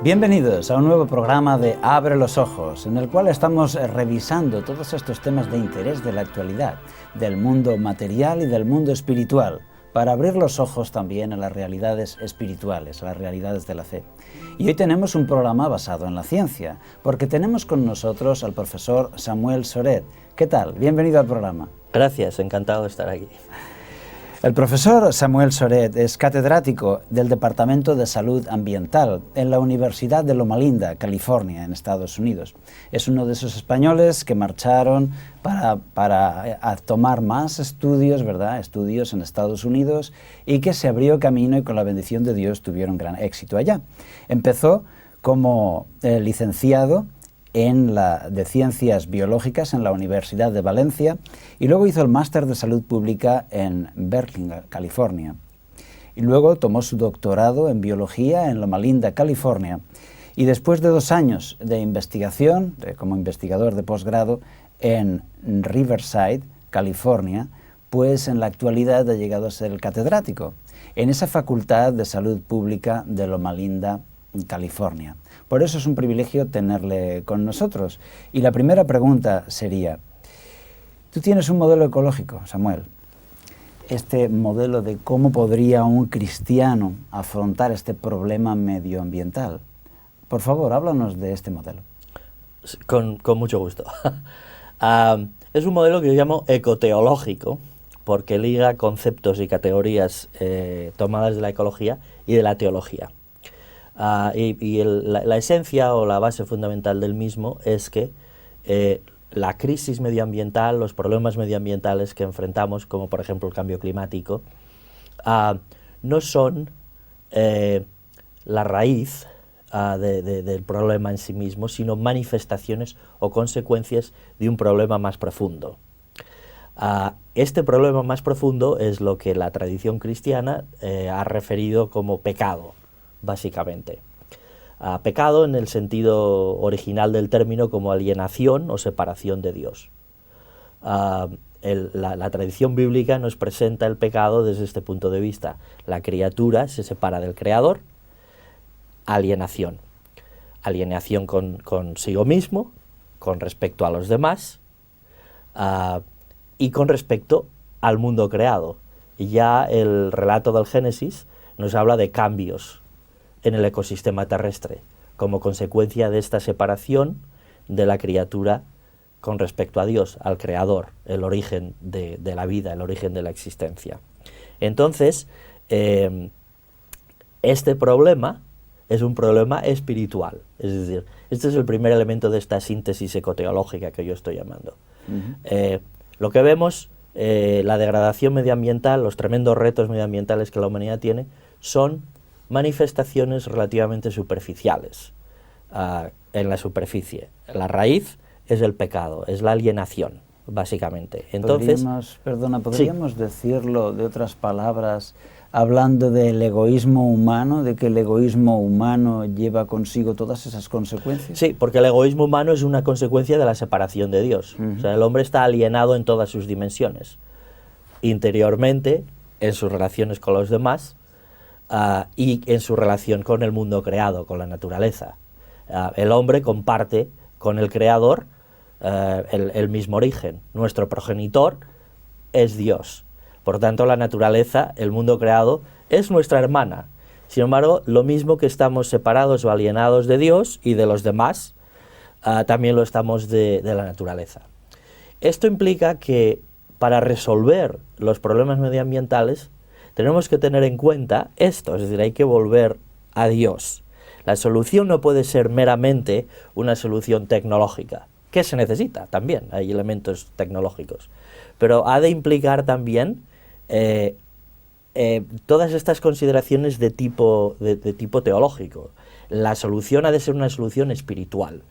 Bienvenidos a un nuevo programa de Abre los Ojos, en el cual estamos revisando todos estos temas de interés de la actualidad, del mundo material y del mundo espiritual, para abrir los ojos también a las realidades espirituales, a las realidades de la fe. Y hoy tenemos un programa basado en la ciencia, porque tenemos con nosotros al profesor Samuel Soret. ¿Qué tal? Bienvenido al programa. Gracias, encantado de estar aquí. El profesor Samuel Soret es catedrático del Departamento de Salud Ambiental en la Universidad de Loma Linda, California, en Estados Unidos. Es uno de esos españoles que marcharon para tomar más estudios, ¿verdad? Estudios en Estados Unidos, y que se abrió camino y con la bendición de Dios tuvieron gran éxito allá. Empezó como licenciado de Ciencias Biológicas en la Universidad de Valencia y luego hizo el máster de Salud Pública en Berkeley, California. Y luego tomó su doctorado en Biología en Loma Linda, California. Y después de 2 años de investigación, como investigador de posgrado en Riverside, California, pues en la actualidad ha llegado a ser el catedrático en esa Facultad de Salud Pública de Loma Linda, California. Por eso es un privilegio tenerle con nosotros. Y la primera pregunta sería, tú tienes un modelo ecológico, Samuel. Este modelo de cómo podría un cristiano afrontar este problema medioambiental. Por favor, háblanos de este modelo. Con mucho gusto. Es un modelo que yo llamo ecoteológico, porque liga conceptos y categorías tomadas de la ecología y de la teología. La esencia o la base fundamental del mismo es que la crisis medioambiental, los problemas medioambientales que enfrentamos, como por ejemplo el cambio climático, no son la raíz del problema en sí mismo, sino manifestaciones o consecuencias de un problema más profundo. Este problema más profundo es lo que la tradición cristiana ha referido como pecado, básicamente. Pecado en el sentido original del término como alienación o separación de Dios. La tradición bíblica nos presenta el pecado desde este punto de vista. La criatura se separa del Creador, alienación. Alienación consigo mismo, con respecto a los demás, y con respecto al mundo creado. Y ya el relato del Génesis nos habla de cambios en el ecosistema terrestre, como consecuencia de esta separación de la criatura con respecto a Dios, al Creador, el origen de la vida, el origen de la existencia. Entonces, este problema es un problema espiritual, es decir, este es el primer elemento de esta síntesis ecoteológica que yo estoy llamando. Lo que vemos, la degradación medioambiental, los tremendos retos medioambientales que la humanidad tiene, son manifestaciones relativamente superficiales en la superficie. La raíz es el pecado, es la alienación, básicamente. Entonces, ¿podríamos decirlo de otras palabras, hablando del egoísmo humano, de que el egoísmo humano lleva consigo todas esas consecuencias? Sí, porque el egoísmo humano es una consecuencia de la separación de Dios. O sea, el hombre está alienado en todas sus dimensiones. Interiormente, en sus relaciones con los demás, y en su relación con el mundo creado, con la naturaleza. El hombre comparte con el Creador el mismo origen. Nuestro progenitor es Dios. Por tanto, la naturaleza, el mundo creado, es nuestra hermana. Sin embargo, lo mismo que estamos separados o alienados de Dios y de los demás, también lo estamos de la naturaleza. Esto implica que para resolver los problemas medioambientales tenemos que tener en cuenta esto, es decir, hay que volver a Dios. La solución no puede ser meramente una solución tecnológica, que se necesita también, hay elementos tecnológicos, pero ha de implicar también todas estas consideraciones de tipo teológico. La solución ha de ser una solución espiritual.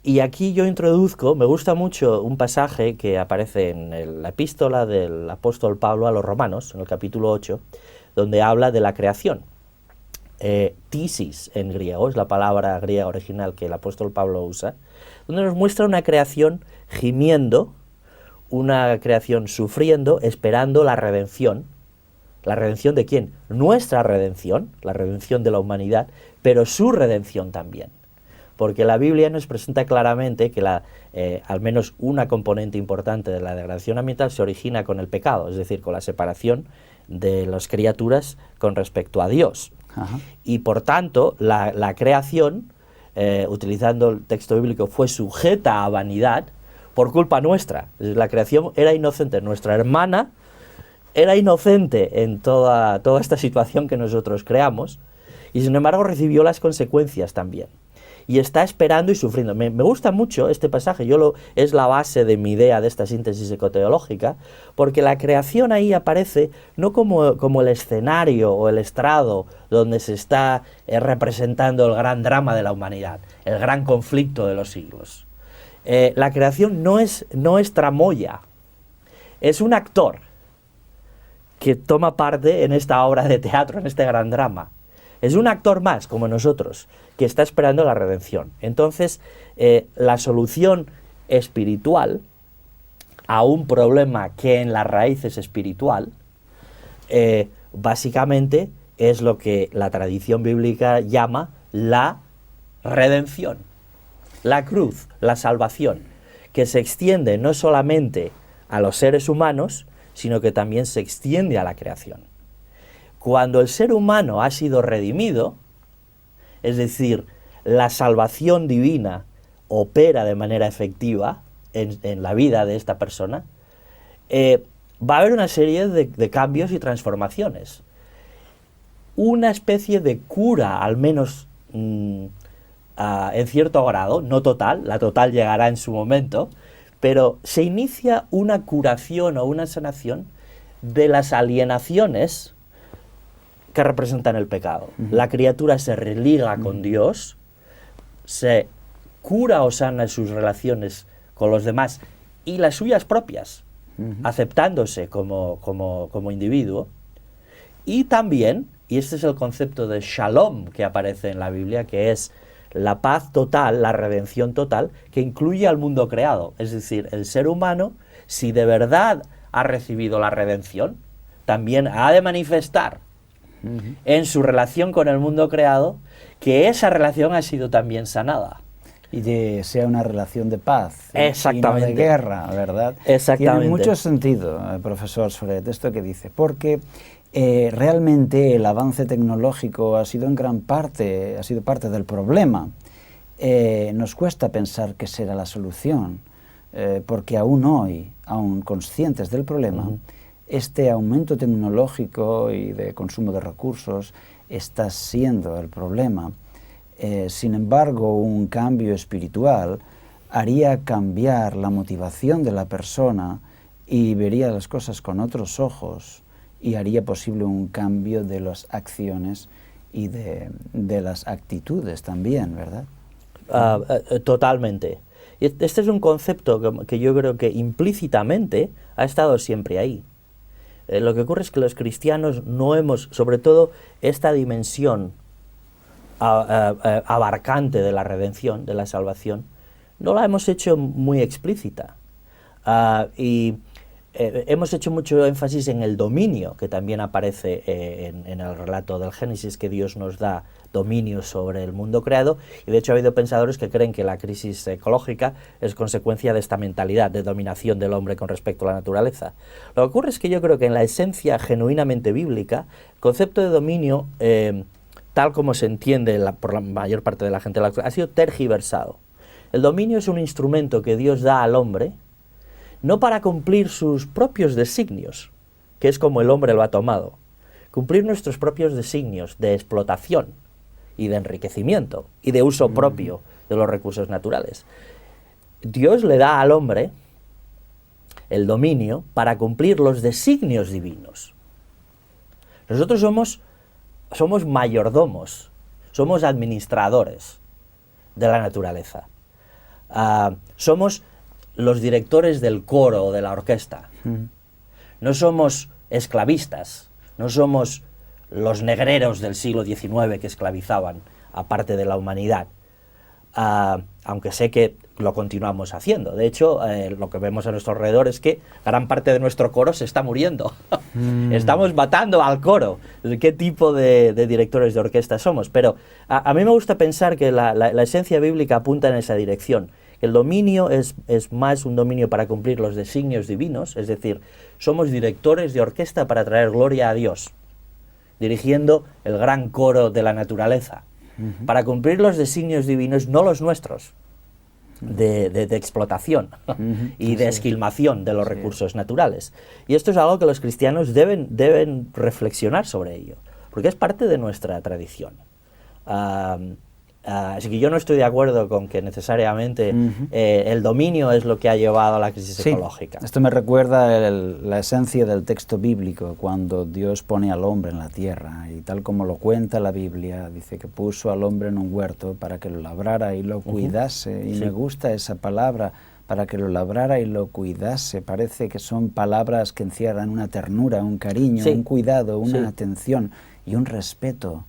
Y aquí yo introduzco, me gusta mucho un pasaje que aparece en la epístola del apóstol Pablo a los Romanos, en el capítulo 8, donde habla de la creación. Tisis en griego, es la palabra griega original que el apóstol Pablo usa, donde nos muestra una creación gimiendo, una creación sufriendo, esperando la redención ¿La redención de quién? Nuestra redención, la redención de la humanidad, pero su redención también. Porque la Biblia nos presenta claramente que al menos una componente importante de la degradación ambiental se origina con el pecado, es decir, con la separación de las criaturas con respecto a Dios. Ajá. Y por tanto, la creación, utilizando el texto bíblico, fue sujeta a vanidad por culpa nuestra. La creación era inocente, nuestra hermana era inocente en toda esta situación que nosotros creamos, y sin embargo recibió las consecuencias también. Y está esperando y sufriendo. Me gusta mucho este pasaje, es la base de mi idea de esta síntesis ecoteológica, porque la creación ahí aparece no como el escenario o el estrado donde se está representando el gran drama de la humanidad, el gran conflicto de los siglos. La creación no es tramoya, es un actor que toma parte en esta obra de teatro, en este gran drama. Es un actor más, como nosotros, que está esperando la redención. Entonces, la solución espiritual a un problema que en la raíz es espiritual, básicamente es lo que la tradición bíblica llama la redención, la cruz, la salvación, que se extiende no solamente a los seres humanos, sino que también se extiende a la creación. Cuando el ser humano ha sido redimido, es decir, la salvación divina opera de manera efectiva en la vida de esta persona, va a haber una serie de cambios y transformaciones. Una especie de cura, al menos en cierto grado, no total, la total llegará en su momento, pero se inicia una curación o una sanación de las alienaciones que representan el pecado. La criatura se religa con Dios, se cura o sana sus relaciones con los demás y las suyas propias, aceptándose como individuo, y también, y este es el concepto de shalom que aparece en la Biblia, que es la paz total, la redención total, que incluye al mundo creado. Es decir, el ser humano, si de verdad ha recibido la redención, también ha de manifestar en su relación con el mundo creado que esa relación ha sido también sanada. Y que sea una relación de paz. Exactamente. Y no de guerra, ¿verdad? Exactamente. Tiene mucho sentido, profesor Soret, esto que dice, porque realmente el avance tecnológico ha sido en gran parte, ha sido parte del problema. Nos cuesta pensar que será la solución, porque aún hoy, aún conscientes del problema, este aumento tecnológico y de consumo de recursos está siendo el problema. Sin embargo, un cambio espiritual haría cambiar la motivación de la persona y vería las cosas con otros ojos y haría posible un cambio de las acciones y de las actitudes también, ¿verdad? Totalmente. Este es un concepto que yo creo que implícitamente ha estado siempre ahí. Lo que ocurre es que los cristianos no hemos, sobre todo esta dimensión abarcante de la redención, de la salvación, no la hemos hecho muy explícita. Hemos hecho mucho énfasis en el dominio, que también aparece en el relato del Génesis, que Dios nos da dominio sobre el mundo creado, y de hecho ha habido pensadores que creen que la crisis ecológica es consecuencia de esta mentalidad de dominación del hombre con respecto a la naturaleza. Lo que ocurre es que yo creo que en la esencia genuinamente bíblica, el concepto de dominio, tal como se entiende por la mayor parte de la gente, ha sido tergiversado. El dominio es un instrumento que Dios da al hombre, no para cumplir sus propios designios, que es como el hombre lo ha tomado, cumplir nuestros propios designios de explotación y de enriquecimiento y de uso propio de los recursos naturales. Dios le da al hombre el dominio para cumplir los designios divinos. Nosotros somos mayordomos, somos administradores de la naturaleza. Somos los directores del coro o de la orquesta. No somos esclavistas, no somos los negreros del siglo XIX que esclavizaban a parte de la humanidad. aunque sé que lo continuamos haciendo. De hecho, lo que vemos a nuestro alrededor es que gran parte de nuestro coro se está muriendo. Estamos matando al coro. ¿Qué tipo de directores de orquesta somos? Pero a mí me gusta pensar que la esencia bíblica apunta en esa dirección. El dominio es más un dominio para cumplir los designios divinos, es decir, somos directores de orquesta para traer gloria a Dios, dirigiendo el gran coro de la naturaleza, para cumplir los designios divinos, no los nuestros, de explotación y de esquilmación de los recursos naturales. Y esto es algo que los cristianos deben reflexionar sobre ello, porque es parte de nuestra tradición. Así que yo no estoy de acuerdo con que necesariamente el dominio es lo que ha llevado a la crisis ecológica. Esto me recuerda la esencia del texto bíblico, cuando Dios pone al hombre en la tierra, y tal como lo cuenta la Biblia, dice que puso al hombre en un huerto para que lo labrara y lo cuidase, y me gusta esa palabra, para que lo labrara y lo cuidase. Parece que son palabras que encierran una ternura, un cariño, un cuidado, una atención y un respeto,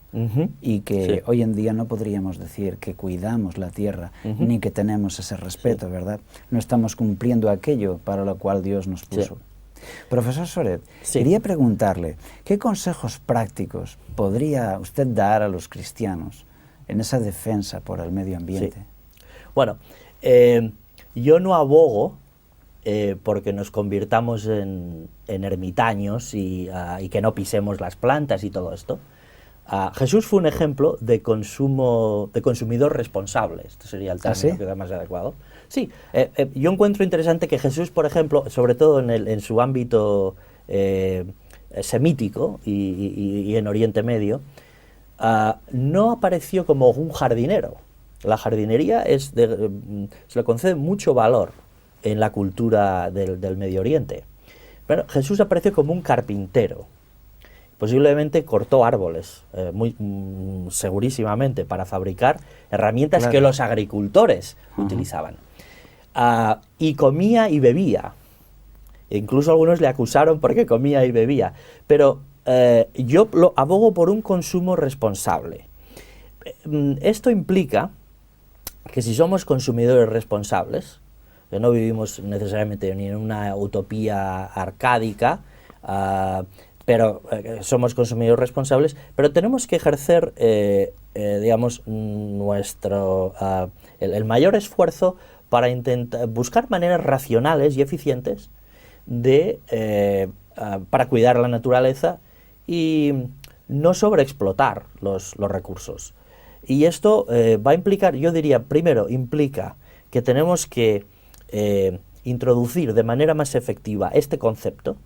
y que hoy en día no podríamos decir que cuidamos la tierra, ni que tenemos ese respeto, ¿verdad? No estamos cumpliendo aquello para lo cual Dios nos puso. Profesor Soret, quería preguntarle, ¿qué consejos prácticos podría usted dar a los cristianos en esa defensa por el medio ambiente? Bueno, yo no abogo porque nos convirtamos en ermitaños y que no pisemos las plantas y todo esto. Jesús fue un ejemplo de consumidor responsable. Este sería el término que era más adecuado. Sí, yo encuentro interesante que Jesús, por ejemplo, sobre todo en su ámbito semítico y en Oriente Medio, no apareció como un jardinero. La jardinería se le concede mucho valor en la cultura del Medio Oriente. Pero Jesús apareció como un carpintero. Posiblemente cortó árboles, segurísimamente, para fabricar herramientas que los agricultores utilizaban. Y comía y bebía. E incluso algunos le acusaron porque comía y bebía. Pero yo abogo por un consumo responsable. Esto implica que si somos consumidores responsables, que no vivimos necesariamente ni en una utopía arcádica, pero somos consumidores responsables, pero tenemos que ejercer, digamos, el mayor esfuerzo para intentar buscar maneras racionales y eficientes para cuidar la naturaleza y no sobreexplotar los recursos. Y esto va a implicar, yo diría, primero, implica que tenemos que introducir de manera más efectiva este concepto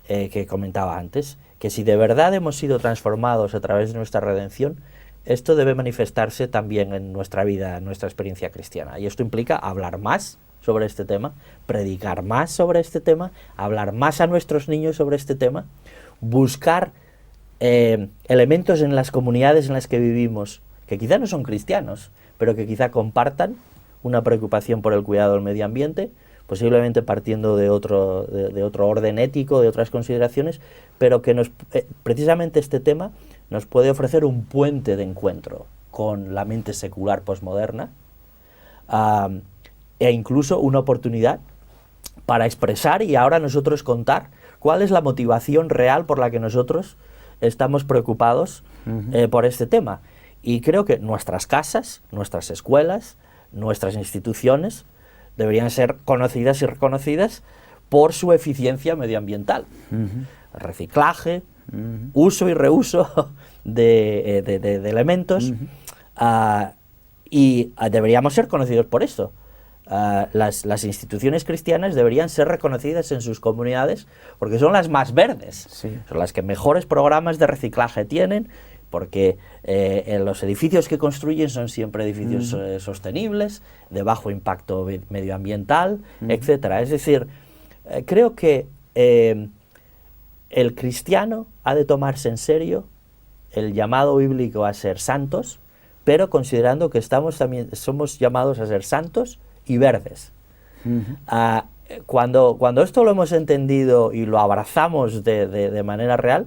que comentaba antes, que si de verdad hemos sido transformados a través de nuestra redención, esto debe manifestarse también en nuestra vida, en nuestra experiencia cristiana. Y esto implica hablar más sobre este tema, predicar más sobre este tema, hablar más a nuestros niños sobre este tema, buscar elementos en las comunidades en las que vivimos, que quizá no son cristianos, pero que quizá compartan una preocupación por el cuidado del medio ambiente, posiblemente partiendo de otro orden ético, de otras consideraciones, pero que precisamente este tema nos puede ofrecer un puente de encuentro con la mente secular posmoderna, e incluso una oportunidad para expresar y ahora nosotros contar cuál es la motivación real por la que nosotros estamos preocupados por este tema. Y creo que nuestras casas, nuestras escuelas, nuestras instituciones deberían ser conocidas y reconocidas por su eficiencia medioambiental. Reciclaje, uso y reuso de elementos, y deberíamos ser conocidos por esto. Las instituciones cristianas deberían ser reconocidas en sus comunidades porque son las más verdes, son las que mejores programas de reciclaje tienen, porque los edificios que construyen son siempre edificios sostenibles, de bajo impacto medioambiental, etcétera. Es decir, creo que el cristiano ha de tomarse en serio el llamado bíblico a ser santos, pero considerando que somos llamados a ser santos y verdes. Cuando esto lo hemos entendido y lo abrazamos de manera real,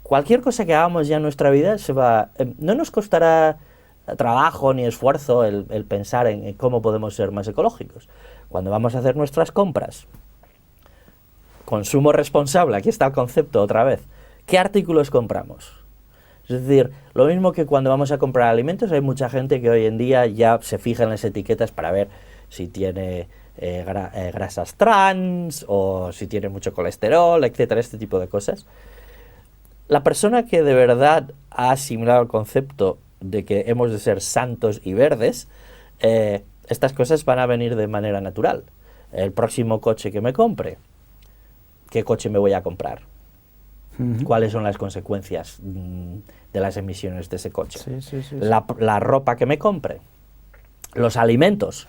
cualquier cosa que hagamos ya en nuestra vida no nos costará trabajo ni esfuerzo el pensar en cómo podemos ser más ecológicos. Cuando vamos a hacer nuestras compras, consumo responsable, aquí está el concepto otra vez. ¿Qué artículos compramos? Es decir, lo mismo que cuando vamos a comprar alimentos, hay mucha gente que hoy en día ya se fija en las etiquetas para ver si tiene grasas trans o si tiene mucho colesterol, etcétera, este tipo de cosas. La persona que de verdad ha asimilado el concepto de que hemos de ser santos y verdes, estas cosas van a venir de manera natural. El próximo coche que me compre, ¿qué coche me voy a comprar? ¿Cuáles son las consecuencias de las emisiones de ese coche? La ropa que me compre, los alimentos.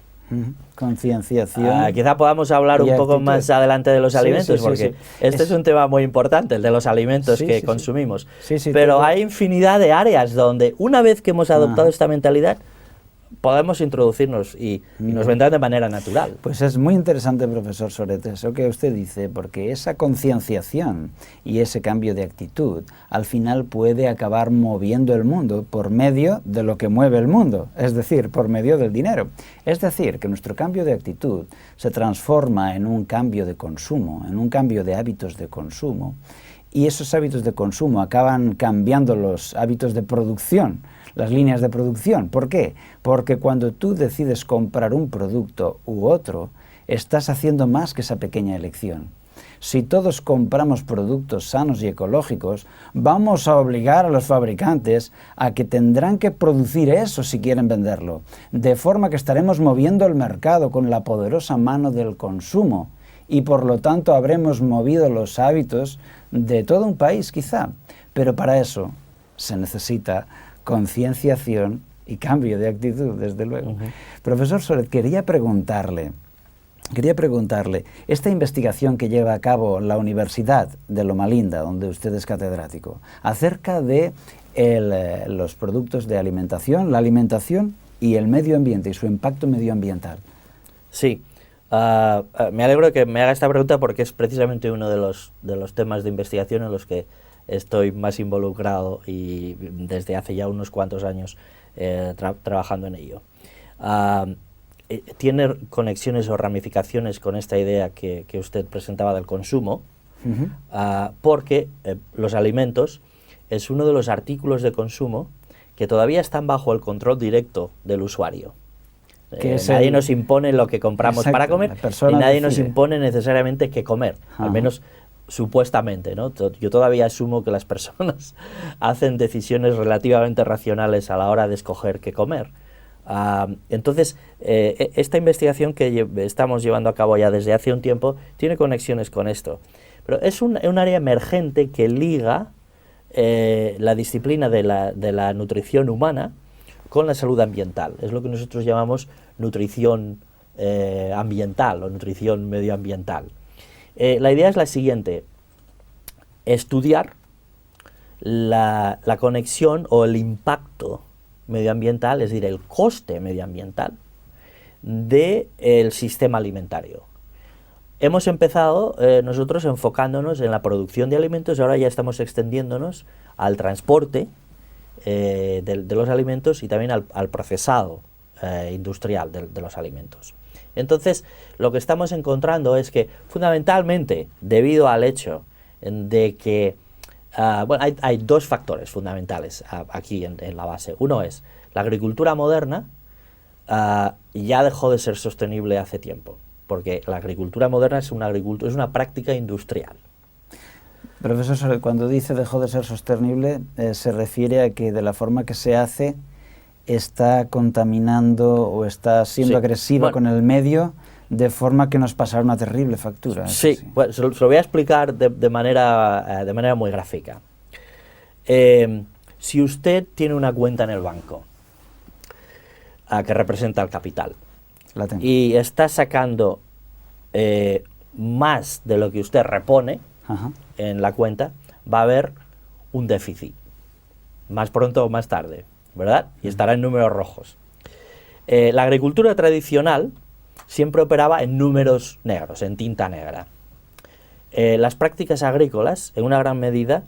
Concienciación. Quizá podamos hablar un poco más adelante de los alimentos, porque este es un tema muy importante, el de los alimentos que consumimos. Pero hay infinidad de áreas donde, una vez que hemos adoptado esta mentalidad, podemos introducirnos y nos vendrá de manera natural. Pues es muy interesante, profesor Soret, eso que usted dice, porque esa concienciación y ese cambio de actitud al final puede acabar moviendo el mundo por medio de lo que mueve el mundo, es decir, por medio del dinero. Es decir, que nuestro cambio de actitud se transforma en un cambio de consumo, en un cambio de hábitos de consumo, y esos hábitos de consumo acaban cambiando los hábitos de producción, las líneas de producción. ¿Por qué? Porque cuando tú decides comprar un producto u otro, estás haciendo más que esa pequeña elección. Si todos compramos productos sanos y ecológicos, vamos a obligar a los fabricantes a que tendrán que producir eso si quieren venderlo, de forma que estaremos moviendo el mercado con la poderosa mano del consumo y por lo tanto habremos movido los hábitos de todo un país quizá. Pero para eso se necesita concienciación y cambio de actitud, desde luego. Profesor Soret, quería preguntarle, esta investigación que lleva a cabo la Universidad de Loma Linda, donde usted es catedrático, acerca de los productos de alimentación, la alimentación y el medio ambiente y su impacto medioambiental. Sí, me alegro de que me haga esta pregunta porque es precisamente uno de los temas de investigación en los que estoy más involucrado y desde hace ya unos cuantos años trabajando en ello. Tiene conexiones o ramificaciones con esta idea que usted presentaba del consumo, porque los alimentos es uno de los artículos de consumo que todavía están bajo el control directo del usuario. Nadie nos impone lo que compramos para comer y nadie nos impone necesariamente qué comer, al menos supuestamente, ¿no? Yo todavía asumo que las personas hacen decisiones relativamente racionales a la hora de escoger qué comer. Entonces, esta investigación que estamos llevando a cabo ya desde hace un tiempo tiene conexiones con esto. Pero es un área emergente que liga la disciplina de la nutrición humana con la salud ambiental. Es lo que nosotros llamamos nutrición ambiental o nutrición medioambiental. La idea es la siguiente: estudiar la conexión o el impacto medioambiental, es decir, el coste medioambiental del sistema alimentario. Hemos empezado nosotros enfocándonos en la producción de alimentos y ahora ya estamos extendiéndonos al transporte de los alimentos y también al procesado industrial de los alimentos. Entonces, lo que estamos encontrando es que, fundamentalmente, debido al hecho de que, hay dos factores fundamentales aquí en la base. Uno es, la agricultura moderna ya dejó de ser sostenible hace tiempo, porque la agricultura moderna es una práctica industrial. Profesor, cuando dice dejó de ser sostenible, se refiere a que de la forma que se hace está contaminando o está siendo agresiva con el medio, de forma que nos pasará una terrible factura. Sí, pues se lo voy a explicar de manera muy gráfica. Si usted tiene una cuenta en el banco que representa el capital y está sacando más de lo que usted repone en la cuenta, va a haber un déficit, más pronto o más tarde, ¿verdad? Y estará en números rojos. La agricultura tradicional siempre operaba en números negros, en tinta negra. Las prácticas agrícolas, en una gran medida,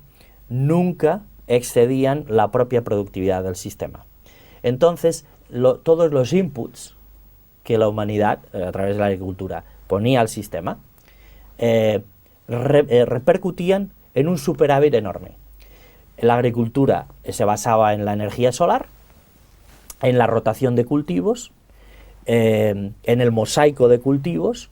nunca excedían la propia productividad del sistema. Entonces, todos los inputs que la humanidad, a través de la agricultura, ponía al sistema, repercutían en un superávit enorme. La agricultura se basaba en la energía solar, en la rotación de cultivos, en el mosaico de cultivos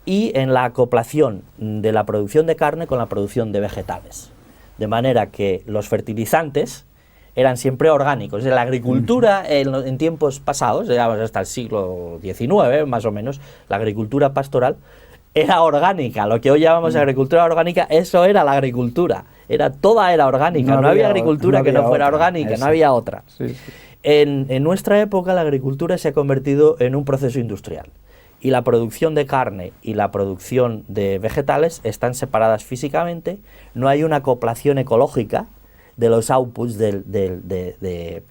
y en la acoplación de la producción de carne con la producción de vegetales. De manera que los fertilizantes eran siempre orgánicos. La agricultura en tiempos pasados, digamos hasta el siglo XIX más o menos, la agricultura pastoral era orgánica. Lo que hoy llamamos agricultura orgánica, eso era la agricultura. Toda era orgánica, no había agricultura que no fuera orgánica, eso. No había otra. Sí, sí. En nuestra época la agricultura se ha convertido en un proceso industrial y la producción de carne y la producción de vegetales están separadas físicamente, no hay una acoplación ecológica de los outputs del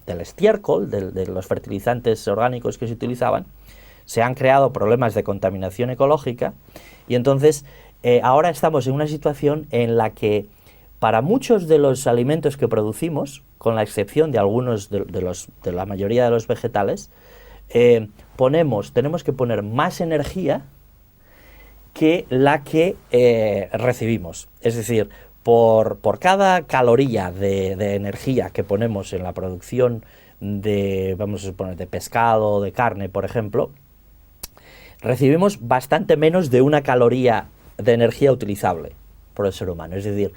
estiércol, de los fertilizantes orgánicos que se utilizaban. Se han creado problemas de contaminación ecológica y entonces ahora estamos en una situación en la que para muchos de los alimentos que producimos, con la excepción de algunos de la mayoría de los vegetales, tenemos que poner más energía que la que recibimos. Es decir, por cada caloría de energía que ponemos en la producción vamos a suponer, de pescado o de carne, por ejemplo, recibimos bastante menos de una caloría de energía utilizable por el ser humano. Es decir,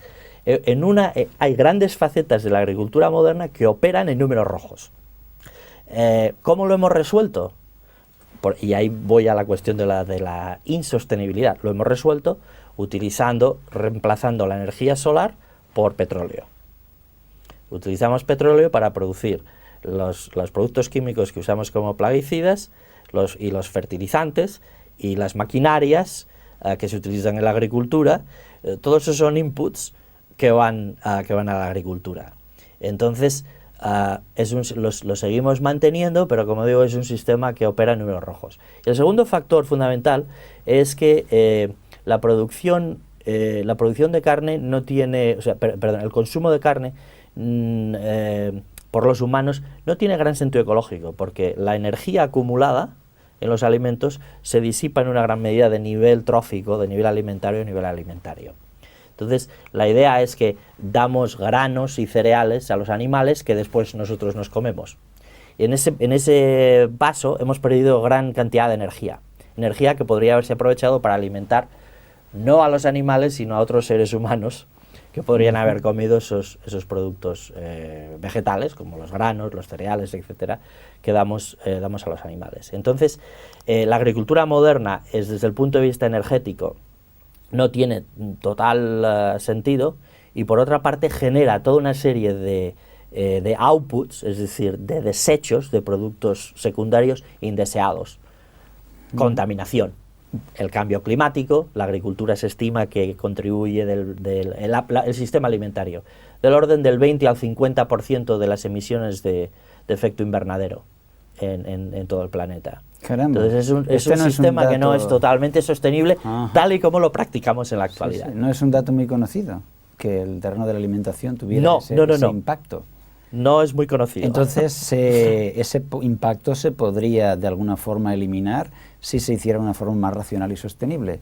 hay grandes facetas de la agricultura moderna que operan en números rojos. ¿Cómo lo hemos resuelto? Y ahí voy a la cuestión de la insostenibilidad. Lo hemos resuelto reemplazando la energía solar por petróleo. Utilizamos petróleo para producir los productos químicos que usamos como plaguicidas y los fertilizantes y las maquinarias que se utilizan en la agricultura. Todos esos son inputs que van a la agricultura. Entonces, lo seguimos manteniendo, pero como digo, es un sistema que opera en números rojos. Y el segundo factor fundamental es que la producción de carne no tiene, el consumo de carne por los humanos no tiene gran sentido ecológico, porque la energía acumulada en los alimentos se disipa en una gran medida de nivel trófico, de nivel alimentario a nivel alimentario. Entonces, la idea es que damos granos y cereales a los animales que después nosotros nos comemos. Y en ese paso hemos perdido gran cantidad de energía que podría haberse aprovechado para alimentar no a los animales, sino a otros seres humanos que podrían haber comido esos productos vegetales, como los granos, los cereales, etcétera, que damos a los animales. Entonces, la agricultura moderna, desde el punto de vista energético, no tiene total sentido, y por otra parte genera toda una serie de outputs, es decir, de desechos de productos secundarios indeseados. Contaminación, el cambio climático, la agricultura se estima que contribuye el sistema alimentario, del orden del 20 al 50% de las emisiones de efecto invernadero en todo el planeta. Caramba. Entonces es un sistema que no es totalmente sostenible. Ajá. Tal y como lo practicamos en la actualidad. Sí, sí. No es un dato muy conocido que el terreno de la alimentación tuviera ese impacto. No es muy conocido. Entonces ese impacto se podría de alguna forma eliminar si se hiciera de una forma más racional y sostenible.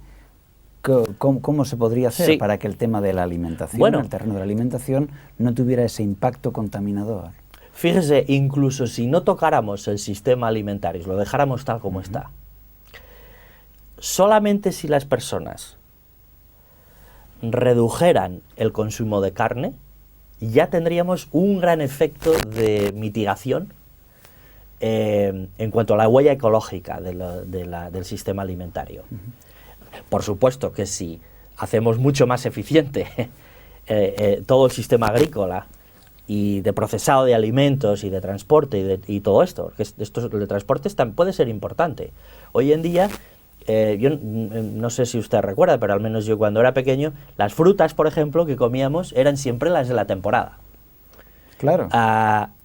¿Cómo se podría hacer para que el tema de la alimentación, el terreno de la alimentación, no tuviera ese impacto contaminador? Fíjese, incluso si no tocáramos el sistema alimentario, lo dejáramos tal como está, solamente si las personas redujeran el consumo de carne, ya tendríamos un gran efecto de mitigación en cuanto a la huella ecológica del sistema alimentario. Por supuesto que si hacemos mucho más eficiente todo el sistema agrícola y de procesado de alimentos y de transporte y todo esto, que esto de transporte puede ser importante. Hoy en día, yo no sé si usted recuerda, pero al menos yo cuando era pequeño, las frutas, por ejemplo, que comíamos eran siempre las de la temporada. Claro.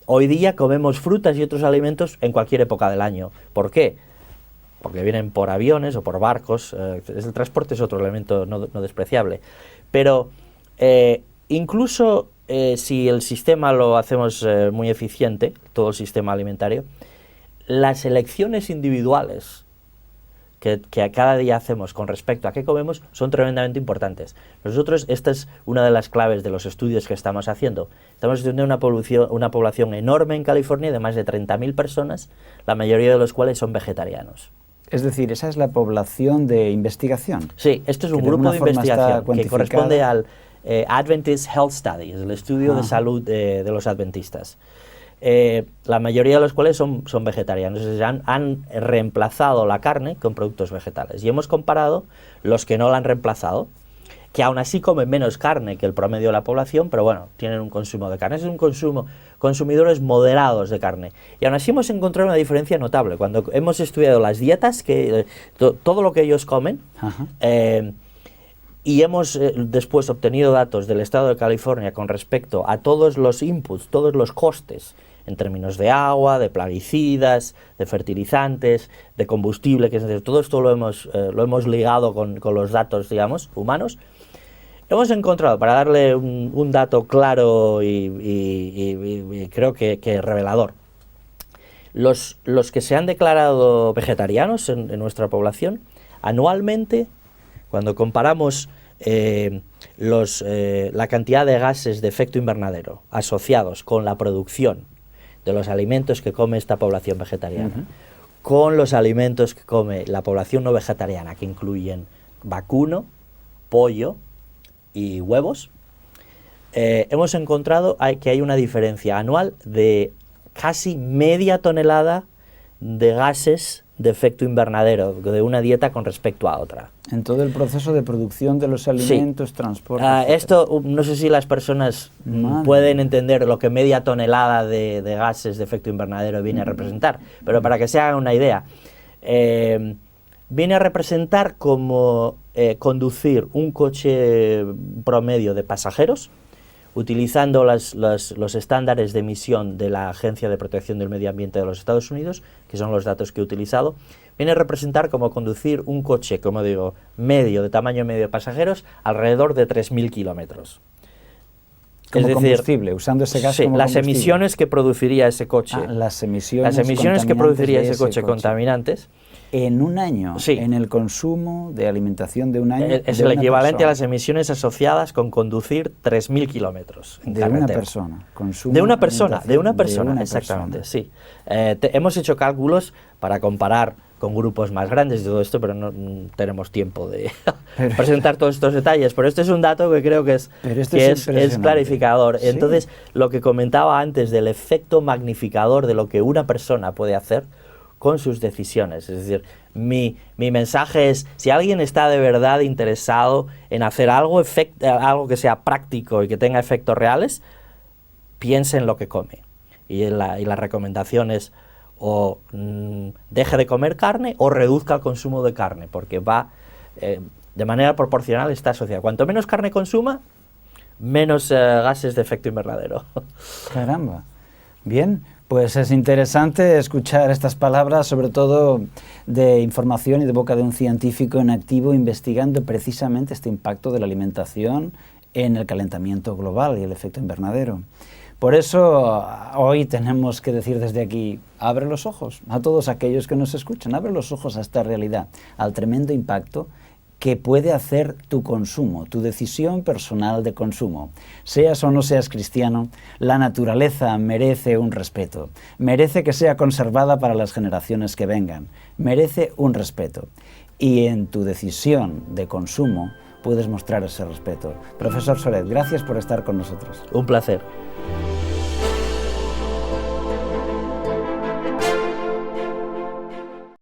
Hoy día comemos frutas y otros alimentos en cualquier época del año. ¿Por qué? Porque vienen por aviones o por barcos. El transporte es otro elemento no despreciable. Pero incluso si el sistema lo hacemos muy eficiente, todo el sistema alimentario, las elecciones individuales que a cada día hacemos con respecto a qué comemos son tremendamente importantes. Nosotros, esta es una de las claves de los estudios que estamos haciendo. Estamos estudiando una población enorme en California de más de 30.000 personas, la mayoría de los cuales son vegetarianos. Es decir, esa es la población de investigación. Sí, esto es un grupo de investigación que corresponde al Adventist Health Study, el estudio de salud de los adventistas. La mayoría de los cuales son vegetarianos, han reemplazado la carne con productos vegetales. Y hemos comparado los que no la han reemplazado, que aún así comen menos carne que el promedio de la población, pero bueno, tienen un consumo de carne. Es un consumidores moderados de carne. Y aún así hemos encontrado una diferencia notable. Cuando hemos estudiado las dietas, todo lo que ellos comen, y hemos después obtenido datos del estado de California con respecto a todos los inputs, todos los costes, en términos de agua, de plaguicidas, de fertilizantes, de combustible, que es decir, todo esto lo hemos ligado con los datos, digamos, humanos. Hemos encontrado, para darle un dato claro y creo que revelador, los que se han declarado vegetarianos en nuestra población, anualmente, cuando comparamos la cantidad de gases de efecto invernadero asociados con la producción de los alimentos que come esta población vegetariana, con los alimentos que come la población no vegetariana, que incluyen vacuno, pollo y huevos, hemos encontrado que hay una diferencia anual de casi media tonelada de gases de efecto invernadero de una dieta con respecto a otra. En todo el proceso de producción de los alimentos, sí. Transporte... esto, no sé si las personas pueden entender lo que media tonelada de gases de efecto invernadero viene a representar, pero para que se hagan una idea, viene a representar como conducir un coche promedio de pasajeros, utilizando los estándares de emisión de la Agencia de Protección del Medio Ambiente de los Estados Unidos, que son los datos que he utilizado, viene a representar como conducir un coche, como digo, medio, de tamaño medio de pasajeros, alrededor de 3.000 kilómetros. Como combustible, usando ese gas como las emisiones que produciría ese coche. Las emisiones que produciría ese coche contaminantes. En un año, sí. En el consumo de alimentación de un año. Es el equivalente a las emisiones asociadas con conducir 3.000 kilómetros en carretera. Una persona. De una persona, exactamente, sí. Hemos hecho cálculos para comparar con grupos más grandes y todo esto, pero no tenemos tiempo de presentar todos estos detalles. Pero este es un dato que creo que es clarificador. ¿Sí? Entonces, lo que comentaba antes del efecto magnificador de lo que una persona puede hacer con sus decisiones. Es decir, mi mensaje es, si alguien está de verdad interesado en hacer algo que sea práctico y que tenga efectos reales, piense en lo que come. Y la recomendación es o deje de comer carne o reduzca el consumo de carne, porque va de manera proporcional, está asociado. Cuanto menos carne consuma, menos gases de efecto invernadero. Caramba. Bien, pues es interesante escuchar estas palabras, sobre todo de información y de boca de un científico en activo investigando precisamente este impacto de la alimentación en el calentamiento global y el efecto invernadero. Por eso hoy tenemos que decir desde aquí, abre los ojos a todos aquellos que nos escuchan, abre los ojos a esta realidad, al tremendo impacto que puede hacer tu consumo, tu decisión personal de consumo. Seas o no seas cristiano, la naturaleza merece un respeto, merece que sea conservada para las generaciones que vengan, merece un respeto. Y en tu decisión de consumo puedes mostrar ese respeto. Profesor Soret, gracias por estar con nosotros. Un placer.